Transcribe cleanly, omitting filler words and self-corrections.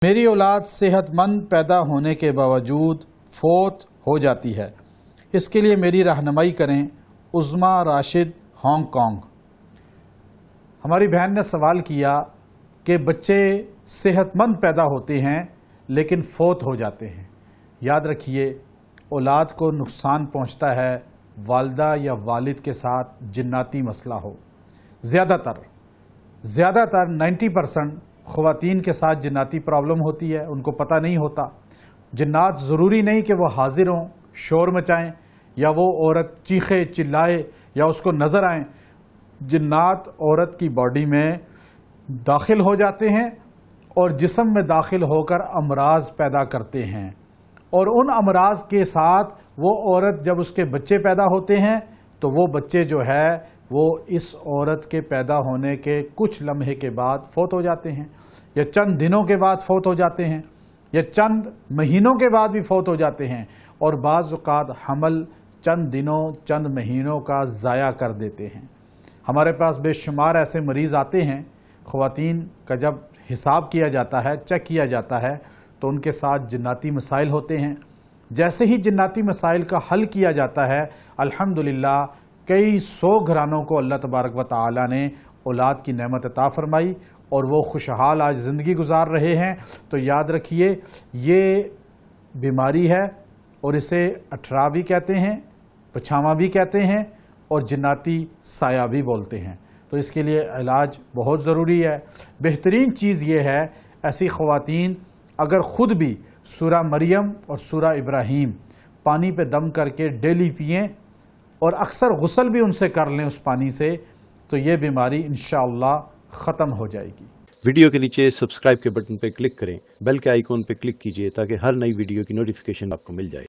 میری اولاد صحت مند پیدا ہونے کے باوجود فوت ہو جاتی ہے، اس کے لیے میری رہنمائی کریں۔ عظمیٰ راشد، ہانگ کانگ۔ ہماری بہن نے سوال کیا کہ بچے صحت مند پیدا ہوتے ہیں لیکن فوت ہو جاتے ہیں۔ یاد رکھیے، اولاد کو نقصان پہنچتا ہے والدہ یا والد کے ساتھ جناتی مسئلہ ہو۔ زیادہ تر 90% خواتین کے ساتھ جناتی پرابلم ہوتی ہے، ان کو پتہ نہیں ہوتا۔ جنات ضروری نہیں کہ وہ حاضر ہوں، شور مچائیں، یا وہ عورت چیخے چلائے یا اس کو نظر آئیں۔ جنات عورت کی باڈی میں داخل ہو جاتے ہیں اور جسم میں داخل ہو کر امراض پیدا کرتے ہیں، اور ان امراض کے ساتھ وہ عورت جب اس کے بچے پیدا ہوتے ہیں تو وہ بچے جو ہے وہ اس عورت کے پیدا ہونے کے کچھ لمحے کے بعد فوت ہو جاتے ہیں، یا چند دنوں کے بعد فوت ہو جاتے ہیں، یا چند مہینوں کے بعد بھی فوت ہو جاتے ہیں، اور بعض اوقات حمل چند دنوں چند مہینوں کا ضائع کر دیتے ہیں۔ ہمارے پاس بے شمار ایسے مریض آتے ہیں، خواتین کا جب حساب کیا جاتا ہے، چیک کیا جاتا ہے، تو ان کے ساتھ جناتی مسائل ہوتے ہیں۔ جیسے ہی جناتی مسائل کا حل کیا جاتا ہے، الحمدللہ کئی 100 گھرانوں کو اللہ تبارک و تعالی نے اولاد کی نعمت عطا فرمائی، اور وہ خوشحال آج زندگی گزار رہے ہیں۔ تو یاد رکھیے، یہ بیماری ہے اور اسے اٹھرا بھی کہتے ہیں، پچھاواں بھی کہتے ہیں، اور جناتی سایہ بھی بولتے ہیں۔ تو اس کے لیے علاج بہت ضروری ہے۔ بہترین چیز یہ ہے، ایسی خواتین اگر خود بھی سورہ مریم اور سورہ ابراہیم پانی پہ دم کر کے ڈیلی پئیں، اور اکثر غسل بھی ان سے کر لیں اس پانی سے، تو یہ بیماری انشاءاللہ ختم ہو جائے گی۔ ویڈیو کے نیچے سبسکرائب کے بٹن پہ کلک کریں، بیل کے آئیکن پہ کلک کیجئے تاکہ ہر نئی ویڈیو کی نوٹیفیکیشن آپ کو مل جائے۔